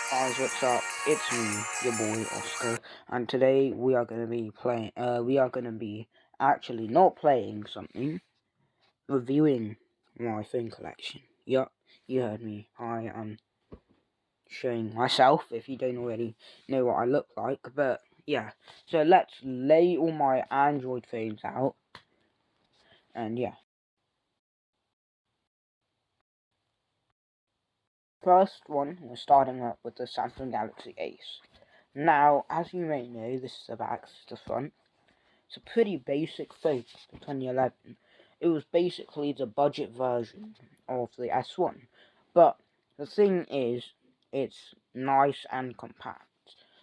Guys, what's up? It's me, your boy Oscar, and today we are gonna be playing. We are gonna be actually not playing something, reviewing my phone collection. Yup, you heard me. I am showing myself. If you don't already know what I look like, but yeah. So let's lay all my Android phones out, and yeah. First one, we're starting up with the Samsung Galaxy Ace. Now, as you may know, this is the back, this is the front. It's a pretty basic phone for 2011. It was basically the budget version of the S1. But the thing is, it's nice and compact.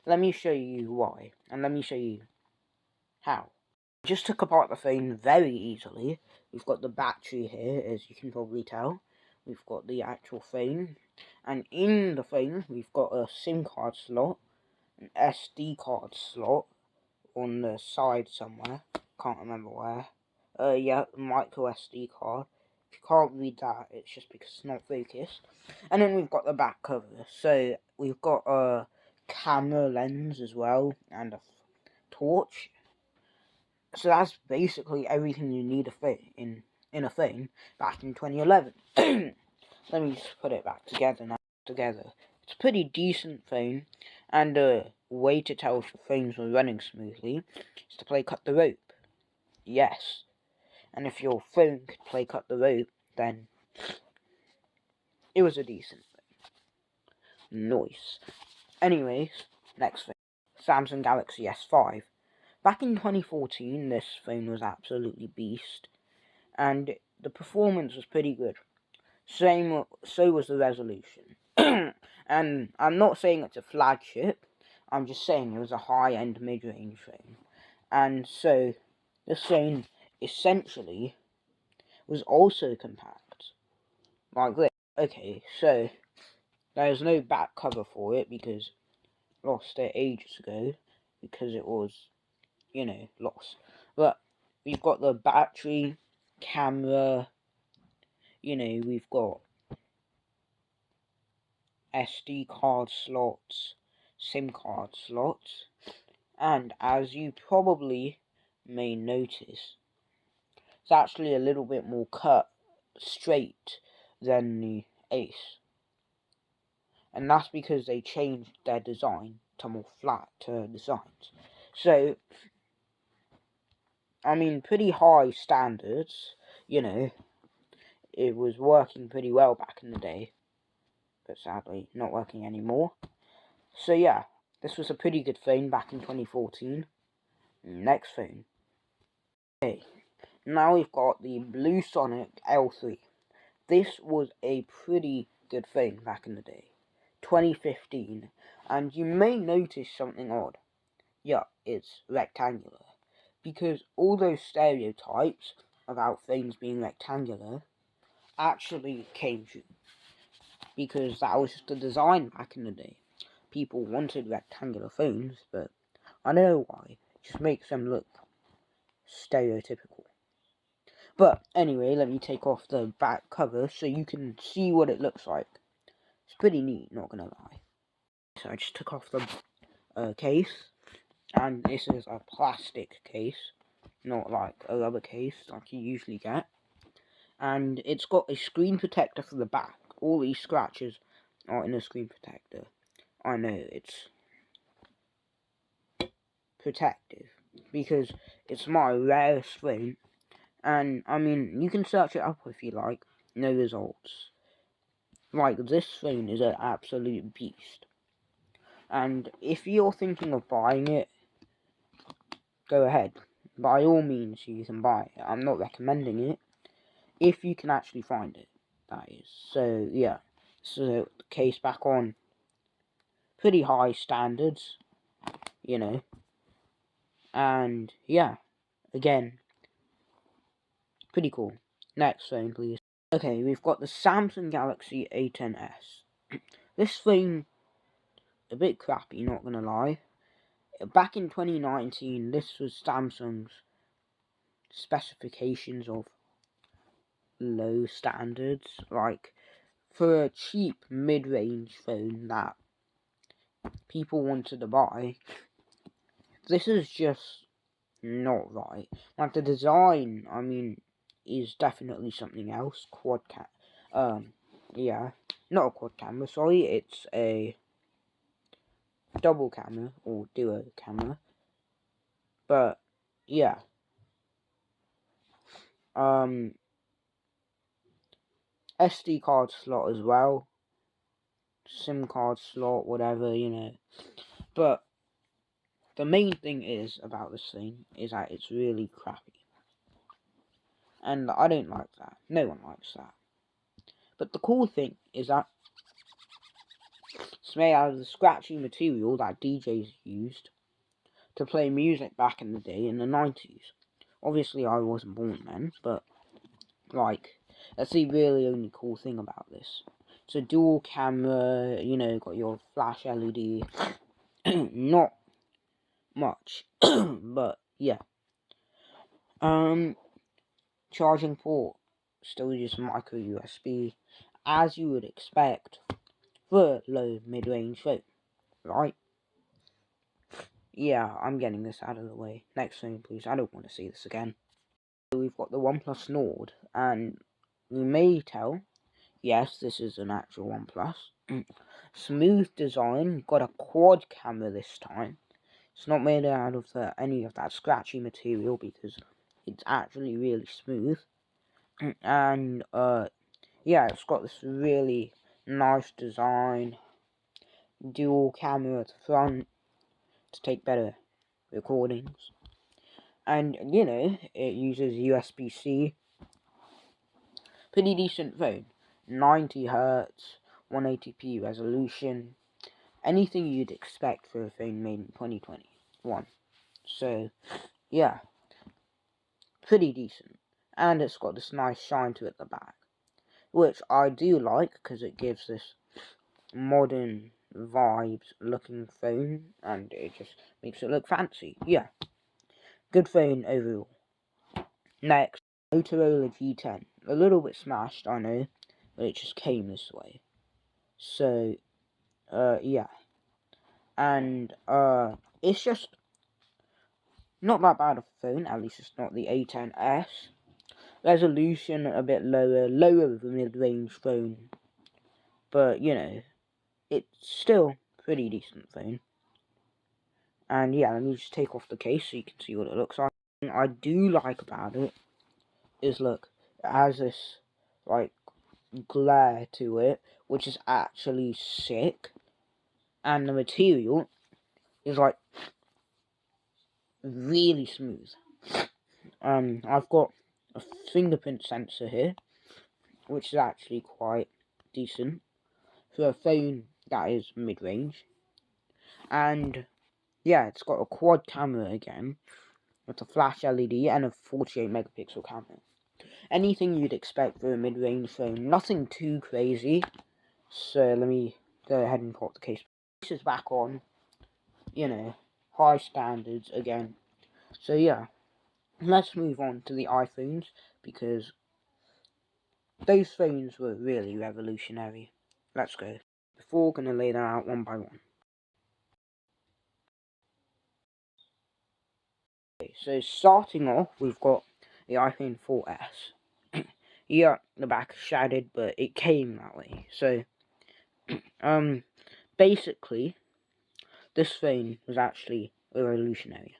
Let me show you why, and let me show you how. Just took apart the phone very easily. We've got the battery here, as you can probably tell. We've got the actual phone. And in the phone, we've got a SIM card slot, an SD card slot, on the side somewhere. Can't remember where. Yeah, micro SD card. If you can't read that, it's just because it's not focused. And then we've got the back cover. So we've got a camera lens as well, and a torch. So that's basically everything you need in a phone back in 2011. Let me just put it back together now. It's a pretty decent phone, and a way to tell if your phones are running smoothly is to play Cut the Rope. Yes. And if your phone could play Cut the Rope, then it was a decent phone. Nice. Anyways, next phone. Samsung Galaxy S5. Back in 2014, this phone was absolutely beast, and the performance was pretty good. So was the resolution. And I'm not saying it's a flagship, I'm just saying it was a high-end mid-range phone. And so, this phone essentially was also compact. Like this. Okay, so, there's no back cover for it because I lost it ages ago. Because it was, lost. But, we've got the battery, camera, we've got SD card slots, SIM card slots, and as you probably may notice, it's actually a little bit more cut straight than the Ace. And that's because they changed their design to more flat designs. So, I mean, pretty high standards, it was working pretty well back in the day, but sadly not working anymore. So yeah, this was a pretty good phone back in 2014. Next phone. Okay, now we've got the BlueSonic L3. This was a pretty good phone back in the day. 2015. And you may notice something odd. Yeah, it's rectangular. Because all those stereotypes about phones being rectangular actually came true. Because that was just the design back in the day. People wanted rectangular phones, but I don't know why. It just makes them look stereotypical. But anyway, let me take off the back cover so you can see what it looks like. It's pretty neat, not gonna lie. So I just took off the case, and this is a plastic case, not like a rubber case like you usually get. And it's got a screen protector for the back. All these scratches are in a screen protector. I know, it's protective because it's my rarest phone, and I mean, you can search it up if you like. No results. Like, this phone is an absolute beast, and if you're thinking of buying it, go ahead. By all means, you can buy it. I'm not recommending it if you can actually find it, that is. So yeah, so the case back on, pretty high standards, and yeah, again, pretty cool. Next phone, please. Okay, we've got the Samsung Galaxy A10s. This phone, a bit crappy, not gonna lie. Back in 2019, this was Samsung's specifications of low standards. Like, for a cheap mid-range phone that people wanted to buy, this is just not right. Like, the design, I mean, is definitely something else. Yeah, not a quad camera, sorry, it's a double camera, or duo camera. But, yeah. SD card slot as well. SIM card slot, whatever, you know. But the main thing is about this thing is that it's really crappy. And I don't like that. No one likes that. But the cool thing is that it's made out of the scratchy material that DJs used to play music back in the day in the 90s. Obviously, I wasn't born then, but, like, that's the really only cool thing about this. It's a dual camera, you know, got your flash LED. Not much, but yeah. Charging port, still use micro USB, as you would expect for a low mid-range phone, right? Yeah, I'm getting this out of the way. Next phone, please. I don't want to see this again. We've got the OnePlus Nord, and you may tell, yes, this is an actual OnePlus. Smooth design, got a quad camera this time. It's not made out of any of that scratchy material because it's actually really smooth. And yeah, it's got this really nice design, dual camera at the front to take better recordings. And, you know, it uses USB-C. Pretty decent phone. 90Hz, 180p resolution. Anything you'd expect for a phone made in 2021. So, yeah. Pretty decent. And it's got this nice shine to it at the back. Which I do like, because it gives this modern vibes looking phone. And it just makes it look fancy. Yeah. Good phone overall. Next, Motorola G10. A little bit smashed, I know, but it just came this way. So, yeah. And, it's just not that bad of a phone, at least it's not the A10s. Resolution a bit lower than the mid-range phone. But, you know, it's still pretty decent phone. And yeah, let me just take off the case so you can see what it looks like. What I do like about it is, look, it has this, like, glare to it, which is actually sick. And the material is, like, really smooth. I've got a fingerprint sensor here, which is actually quite decent for a phone that is mid-range. And yeah, it's got a quad camera again, with a flash LED and a 48 megapixel camera. Anything you'd expect for a mid-range phone, nothing too crazy. So let me go ahead and put the case. This is back on, you know, high standards again. So yeah, let's move on to the iPhones, because those phones were really revolutionary. Let's go. Before, we're going to lay them out one by one. Okay, so starting off, we've got the iPhone 4S. Yeah, the back is shaded, but it came that way. So, basically, this phone was actually revolutionary.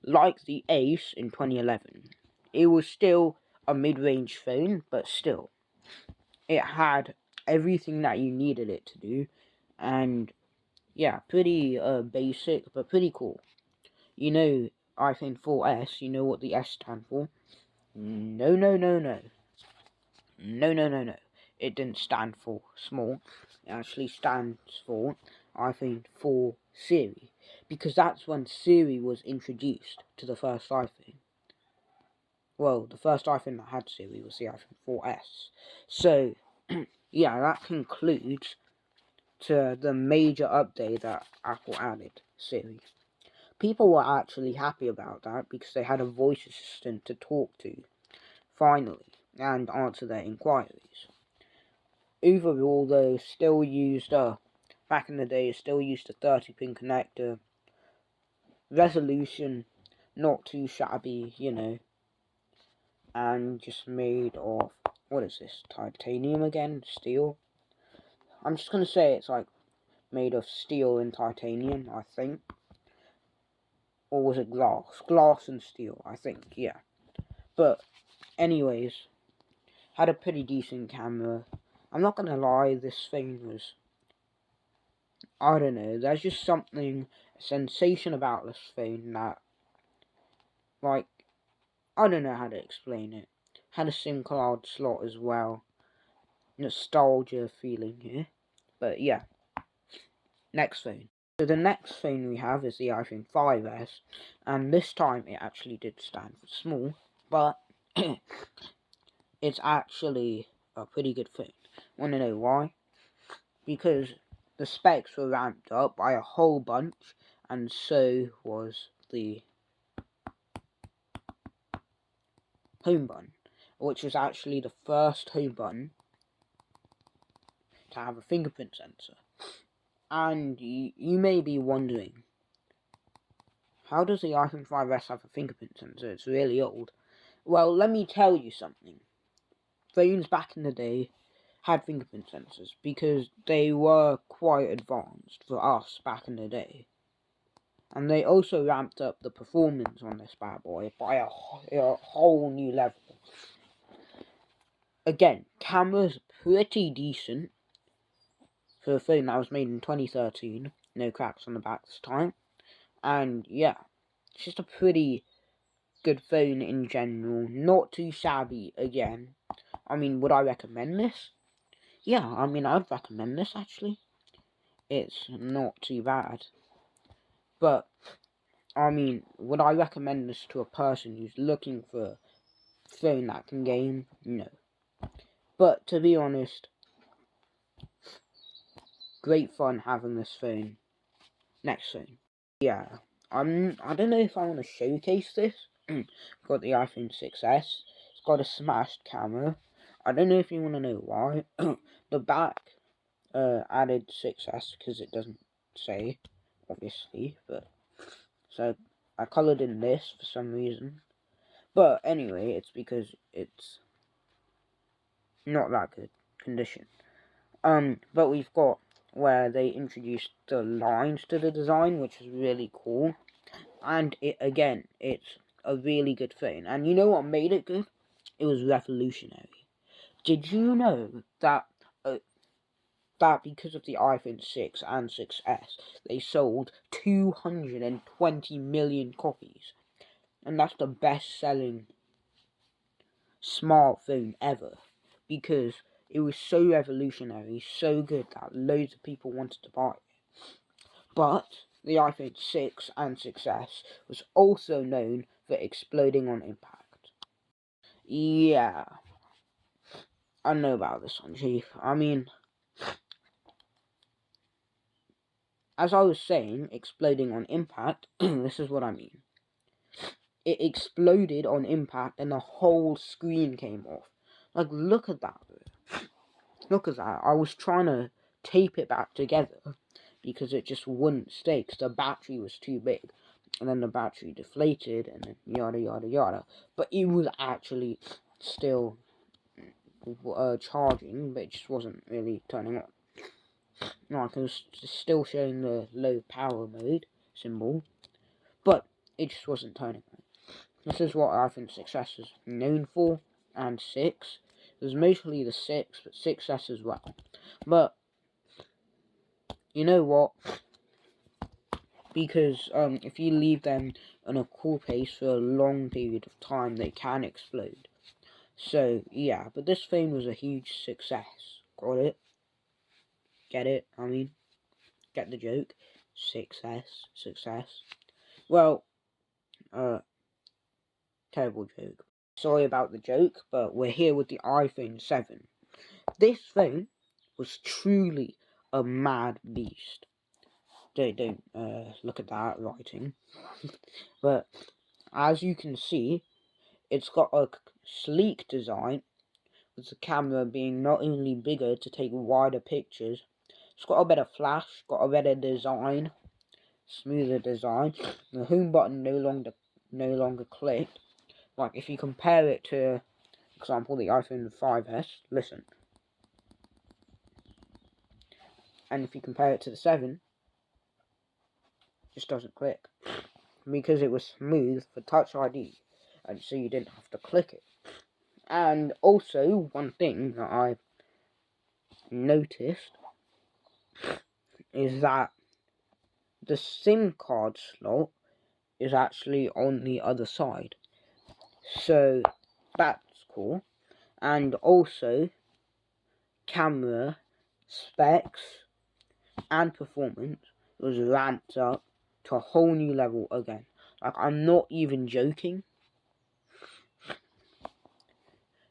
Like the Ace in 2011, it was still a mid-range phone, but still, it had everything that you needed it to do, and yeah, pretty basic, but pretty cool. You know, iPhone 4S, you know what the S stand for? No, no, no, no. No, no, no, no. It didn't stand for small. It actually stands for iPhone 4 Siri. Because that's when Siri was introduced to the first iPhone. Well, the first iPhone that had Siri was the iPhone 4S. So, yeah, that concludes to the major update that Apple added, Siri. People were actually happy about that because they had a voice assistant to talk to, finally, and answer their inquiries. Overall, they still used back in the day, it still used a 30-pin connector. Resolution, not too shabby, you know. And just made of, what is this, titanium again? Steel? I'm just gonna say it's like made of steel and titanium, I think. Or was it glass? Glass and steel, I think, yeah. But, anyways, had a pretty decent camera. I'm not gonna lie, this thing was, I don't know, there's just something, a sensation about this phone that, like, I don't know how to explain it. Had a SIM card slot as well. Nostalgia feeling here. But yeah, next phone. So the next phone we have is the iPhone 5S, and this time it actually did stand for small, but it's actually a pretty good phone. Wanna know why? Because the specs were ramped up by a whole bunch, and so was the home button, which was actually the first home button to have a fingerprint sensor. And you may be wondering, how does the iPhone 5S have a fingerprint sensor? It's really old. Well, let me tell you something. Phones back in the day had fingerprint sensors because they were quite advanced for us back in the day. And they also ramped up the performance on this bad boy by a whole new level. Again, camera's pretty decent for a phone that was made in 2013. No cracks on the back this time. And yeah, it's just a pretty good phone in general. Not too shabby again. I mean, would I recommend this? Yeah, I mean, I'd recommend this actually. It's not too bad. But, I mean, would I recommend this to a person who's looking for a phone that can game? No. But, to be honest, great fun having this phone. Next phone. Yeah, I don't know if I want to showcase this. Got the iPhone 6S. It's got a smashed camera. I don't know if you want to know why. The back added 6S because it doesn't say, obviously, but so I coloured in this for some reason. But anyway, it's because it's not that good condition. But we've got where they introduced the lines to the design, which is really cool. And it's a really good phone. And you know what made it good? It was revolutionary. Did you know that because of the iPhone 6 and 6S, they sold 220 million copies? And that's the best-selling smartphone ever. Because it was so revolutionary, so good that loads of people wanted to buy it. But the iPhone 6 and 6S was also known for exploding on impact. Yeah, I know about this one, Chief. I mean, as I was saying, exploding on impact, this is what I mean. It exploded on impact and the whole screen came off. Like, look at that, bro. Look at that. I was trying to tape it back together because it just wouldn't stay because the battery was too big. And then the battery deflated and then yada yada yada. But it was actually still charging, but it just wasn't really turning on. Like, it was still showing the low power mode symbol, but it just wasn't turning on. This is what iPhone 6S is known for, and 6. It was mostly the 6, but 6S as well. But, you know what? Because if you leave them on a cool pace for a long period of time, they can explode. So, yeah, but this phone was a huge success. Got it? Get it? I mean, get the joke? Success. Well, terrible joke. Sorry about the joke, but we're here with the iPhone 7. This phone was truly a mad beast. Don't look at that writing. But as you can see, it's got a sleek design, with the camera being not only bigger to take wider pictures, It's got a better flash, got a better design, smoother design. The home button no longer clicked. Like if you compare it to, for example, the iPhone 5S, listen. And if you compare it to the 7, it just doesn't click. Because it was smooth for Touch ID, and so you didn't have to click it. And also, one thing that I noticed is that the SIM card slot is actually on the other side. So that's cool. And also, camera specs and performance was ramped up to a whole new level again. Like, I'm not even joking.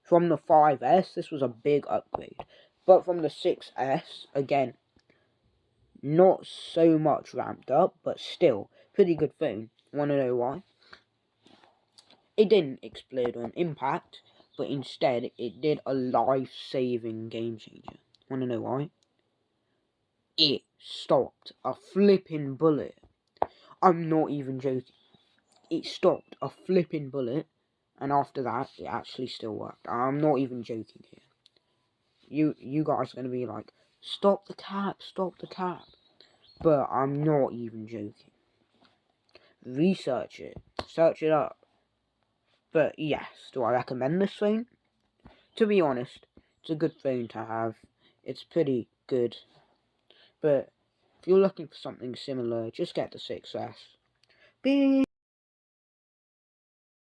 From the 5S, this was a big upgrade. But from the 6S, again, not so much ramped up, but still, pretty good phone. Wanna know why? It didn't explode on impact, but instead, it did a life-saving game changer. Wanna know why? It stopped a flipping bullet. I'm not even joking. It stopped a flipping bullet, and after that, it actually still worked. I'm not even joking here. You guys are going to be like, stop the cap. But I'm not even joking. Research it. Search it up. But yes, do I recommend this phone? To be honest, it's a good phone to have. It's pretty good. But if you're looking for something similar, just get the 6S. Beep.